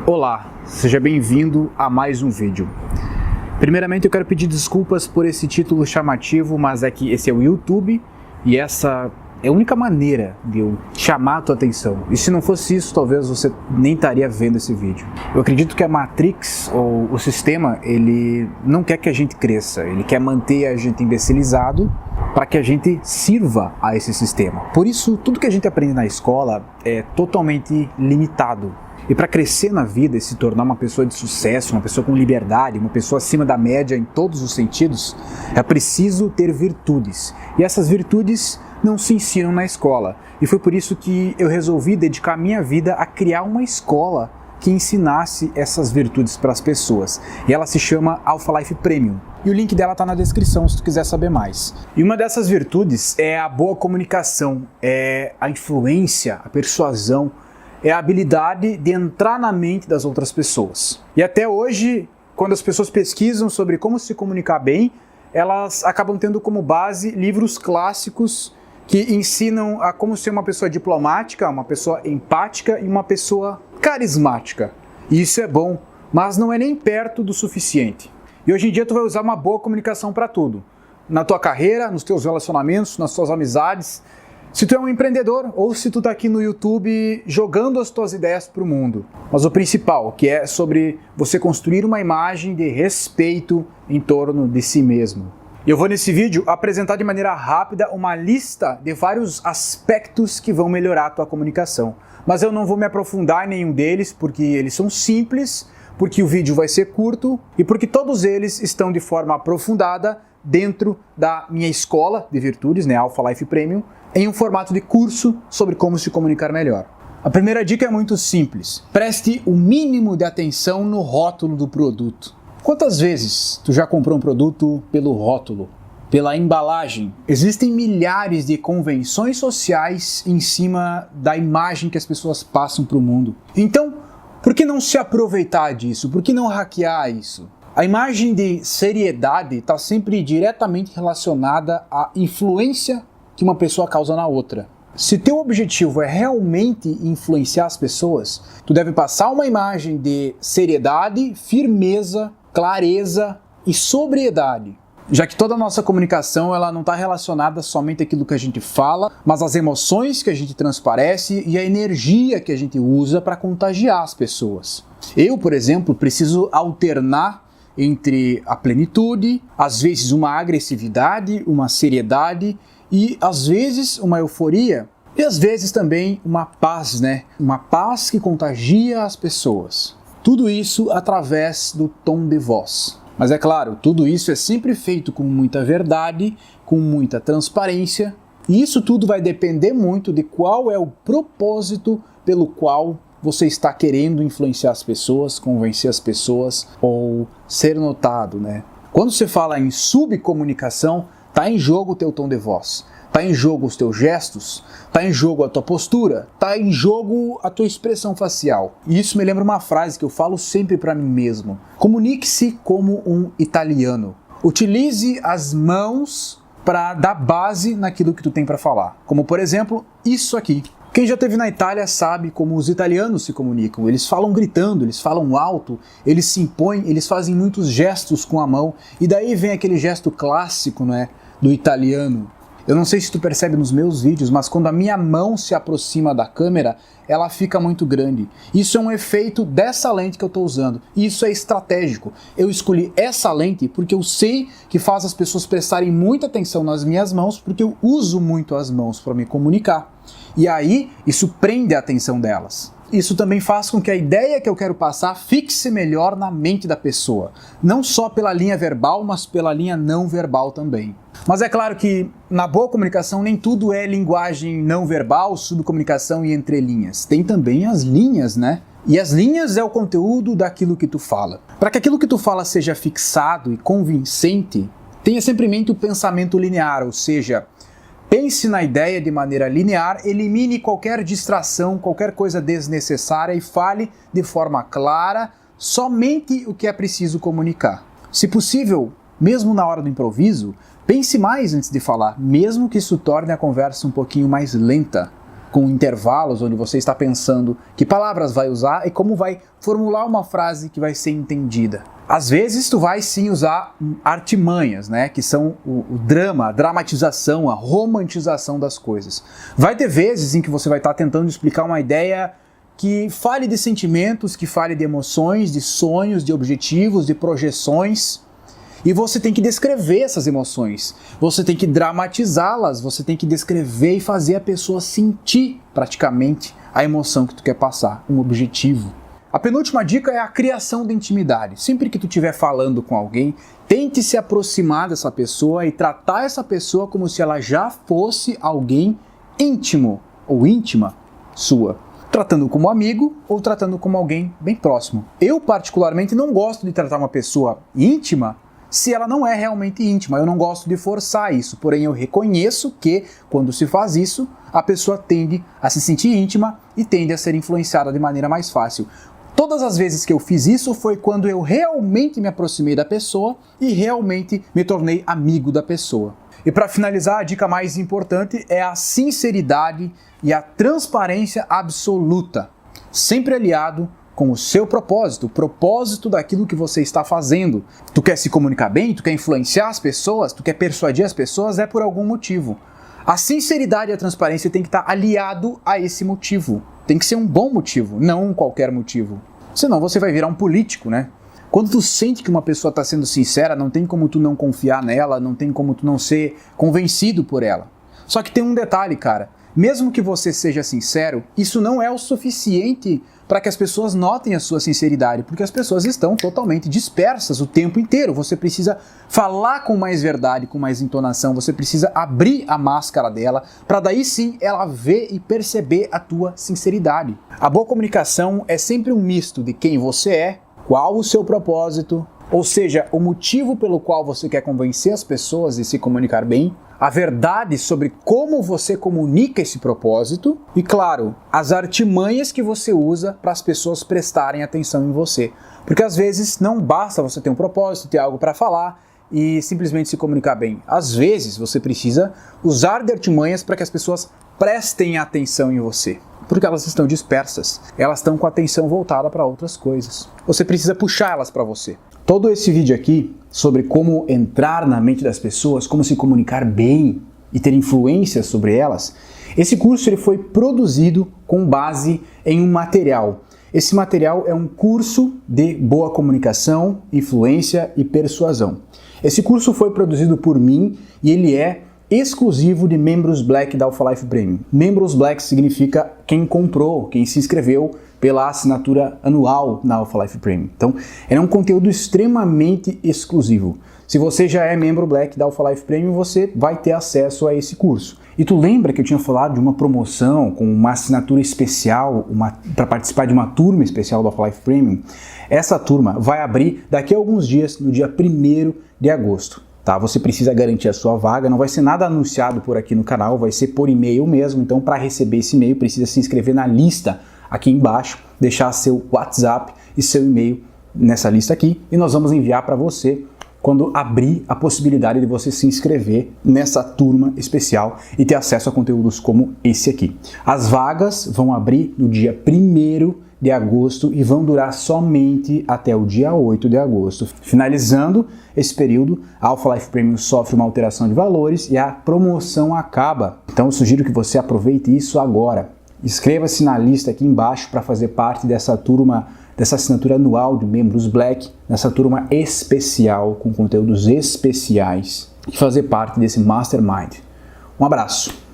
Olá, seja bem-vindo a mais um vídeo. Primeiramente eu quero pedir desculpas por esse título chamativo, mas é que esse é o YouTube e essa é a única maneira de eu chamar a tua atenção. E se não fosse isso, talvez você nem estaria vendo esse vídeo. Eu acredito que a Matrix, ou o sistema, ele não quer que a gente cresça, ele quer manter a gente imbecilizado para que a gente sirva a esse sistema. Por isso, tudo que a gente aprende na escola é totalmente limitado. E para crescer na vida e se tornar uma pessoa de sucesso, uma pessoa com liberdade, uma pessoa acima da média em todos os sentidos, é preciso ter virtudes. E essas virtudes não se ensinam na escola. E foi por isso que eu resolvi dedicar minha vida a criar uma escola que ensinasse essas virtudes para as pessoas. E ela se chama Alpha Life Premium. E o link dela está na descrição se tu quiser saber mais. E uma dessas virtudes é a boa comunicação, é a influência, a persuasão, é a habilidade de entrar na mente das outras pessoas. E até hoje, quando as pessoas pesquisam sobre como se comunicar bem, elas acabam tendo como base livros clássicos que ensinam a como ser uma pessoa diplomática, uma pessoa empática e uma pessoa carismática. E isso é bom, mas não é nem perto do suficiente. E hoje em dia tu vai usar uma boa comunicação para tudo. Na tua carreira, nos teus relacionamentos, nas tuas amizades. Se tu é um empreendedor ou se tu tá aqui no YouTube jogando as tuas ideias para o mundo. Mas o principal, que é sobre você construir uma imagem de respeito em torno de si mesmo. Eu vou nesse vídeo apresentar de maneira rápida uma lista de vários aspectos que vão melhorar a tua comunicação. Mas eu não vou me aprofundar em nenhum deles porque eles são simples, porque o vídeo vai ser curto e porque todos eles estão de forma aprofundada dentro da minha escola de virtudes, Alpha Life Premium, em um formato de curso sobre como se comunicar melhor. A primeira dica é muito simples. Preste o mínimo de atenção no rótulo do produto. Quantas vezes tu já comprou um produto pelo rótulo, pela embalagem? Existem milhares de convenções sociais em cima da imagem que as pessoas passam para o mundo. Então, por que não se aproveitar disso? Por que não hackear isso? A imagem de seriedade está sempre diretamente relacionada à influência que uma pessoa causa na outra. Se teu objetivo é realmente influenciar as pessoas, tu deve passar uma imagem de seriedade, firmeza, clareza e sobriedade. Já que toda a nossa comunicação ela não está relacionada somente àquilo que a gente fala, mas às emoções que a gente transparece e a energia que a gente usa para contagiar as pessoas. Eu, por exemplo, preciso alternar entre a plenitude, às vezes uma agressividade, uma seriedade e às vezes uma euforia e às vezes também uma paz, Uma paz que contagia as pessoas. Tudo isso através do tom de voz. Mas é claro, tudo isso é sempre feito com muita verdade, com muita transparência e isso tudo vai depender muito de qual é o propósito pelo qual você está querendo influenciar as pessoas, convencer as pessoas ou ser notado, Quando você fala em subcomunicação, está em jogo o teu tom de voz, está em jogo os teus gestos, está em jogo a tua postura, está em jogo a tua expressão facial. E isso me lembra uma frase que eu falo sempre para mim mesmo. Comunique-se como um italiano. Utilize as mãos para dar base naquilo que tu tem para falar. Como por exemplo, isso aqui. Quem já esteve na Itália sabe como os italianos se comunicam. Eles falam gritando, eles falam alto, eles se impõem, eles fazem muitos gestos com a mão. E daí vem aquele gesto clássico, do italiano. Eu não sei se tu percebe nos meus vídeos, mas quando a minha mão se aproxima da câmera, ela fica muito grande. Isso é um efeito dessa lente que eu estou usando. E isso é estratégico. Eu escolhi essa lente porque eu sei que faz as pessoas prestarem muita atenção nas minhas mãos, porque eu uso muito as mãos para me comunicar. E aí, isso prende a atenção delas. Isso também faz com que a ideia que eu quero passar fixe melhor na mente da pessoa. Não só pela linha verbal, mas pela linha não verbal também. Mas é claro que na boa comunicação nem tudo é linguagem não verbal, subcomunicação e entrelinhas. Tem também as linhas, E as linhas é o conteúdo daquilo que tu fala. Para que aquilo que tu fala seja fixado e convincente, tenha sempre em mente o pensamento linear, ou seja, pense na ideia de maneira linear, elimine qualquer distração, qualquer coisa desnecessária e fale de forma clara somente o que é preciso comunicar. Se possível, mesmo na hora do improviso, pense mais antes de falar, mesmo que isso torne a conversa um pouquinho mais lenta. com intervalos onde você está pensando que palavras vai usar e como vai formular uma frase que vai ser entendida. Às vezes tu vai sim usar artimanhas, né, que são o drama, a dramatização, a romantização das coisas. Vai ter vezes em que você vai estar tentando explicar uma ideia que fale de sentimentos, que fale de emoções, de sonhos, de objetivos, de projeções. E você tem que descrever essas emoções, você tem que dramatizá-las, você tem que descrever e fazer a pessoa sentir praticamente a emoção que tu quer passar, um objetivo. A penúltima dica é a criação de intimidade. Sempre que tu estiver falando com alguém, tente se aproximar dessa pessoa e tratar essa pessoa como se ela já fosse alguém íntimo ou íntima sua. Tratando como amigo ou tratando como alguém bem próximo. Eu particularmente não gosto de tratar uma pessoa íntima se ela não é realmente íntima. Eu não gosto de forçar isso, porém eu reconheço que quando se faz isso, a pessoa tende a se sentir íntima e tende a ser influenciada de maneira mais fácil. Todas as vezes que eu fiz isso foi quando eu realmente me aproximei da pessoa e realmente me tornei amigo da pessoa. E para finalizar, a dica mais importante é a sinceridade e a transparência absoluta, sempre aliado com o seu propósito, o propósito daquilo que você está fazendo. Tu quer se comunicar bem? Tu quer influenciar as pessoas? Tu quer persuadir as pessoas? É por algum motivo. A sinceridade e a transparência tem que estar aliado a esse motivo. Tem que ser um bom motivo, não um qualquer motivo. Senão você vai virar um político, né? Quando tu sente que uma pessoa está sendo sincera, não tem como tu não confiar nela, não tem como tu não ser convencido por ela. Só que tem um detalhe, cara. Mesmo que você seja sincero, isso não é o suficiente para que as pessoas notem a sua sinceridade, porque as pessoas estão totalmente dispersas o tempo inteiro. Você precisa falar com mais verdade, com mais entonação, você precisa abrir a máscara dela, para daí sim ela ver e perceber a tua sinceridade. A boa comunicação é sempre um misto de quem você é, qual o seu propósito, ou seja, o motivo pelo qual você quer convencer as pessoas de se comunicar bem, a verdade sobre como você comunica esse propósito e, claro, as artimanhas que você usa para as pessoas prestarem atenção em você. Porque às vezes não basta você ter um propósito, ter algo para falar e simplesmente se comunicar bem. Às vezes você precisa usar de artimanhas para que as pessoas prestem atenção em você. Porque elas estão dispersas, elas estão com a atenção voltada para outras coisas. Você precisa puxar elas para você. Todo esse vídeo aqui sobre como entrar na mente das pessoas, como se comunicar bem e ter influência sobre elas, esse curso ele foi produzido com base em um material. Esse material é um curso de boa comunicação, influência e persuasão. Esse curso foi produzido por mim e ele é exclusivo de membros Black da Alpha Life Premium. Membros Black significa quem comprou, quem se inscreveu pela assinatura anual na Alpha Life Premium. Então, é um conteúdo extremamente exclusivo. Se você já é membro Black da Alpha Life Premium, você vai ter acesso a esse curso. E tu lembra que eu tinha falado de uma promoção com uma assinatura especial para participar de uma turma especial da Alpha Life Premium? Essa turma vai abrir daqui a alguns dias, no dia 1º de agosto. Tá? Você precisa garantir a sua vaga, não vai ser nada anunciado por aqui no canal, vai ser por e-mail mesmo. Então, para receber esse e-mail, precisa se inscrever na lista aqui embaixo, deixar seu WhatsApp e seu e-mail nessa lista aqui e nós vamos enviar para você quando abrir a possibilidade de você se inscrever nessa turma especial e ter acesso a conteúdos como esse aqui. As vagas vão abrir no dia 1º de agosto e vão durar somente até o dia 8 de agosto. Finalizando esse período, a Alpha Life Premium sofre uma alteração de valores e a promoção acaba. Então eu sugiro que você aproveite isso agora. Inscreva-se na lista aqui embaixo para fazer parte dessa turma, dessa assinatura anual de membros Black, nessa turma especial, com conteúdos especiais, e fazer parte desse Mastermind. Um abraço!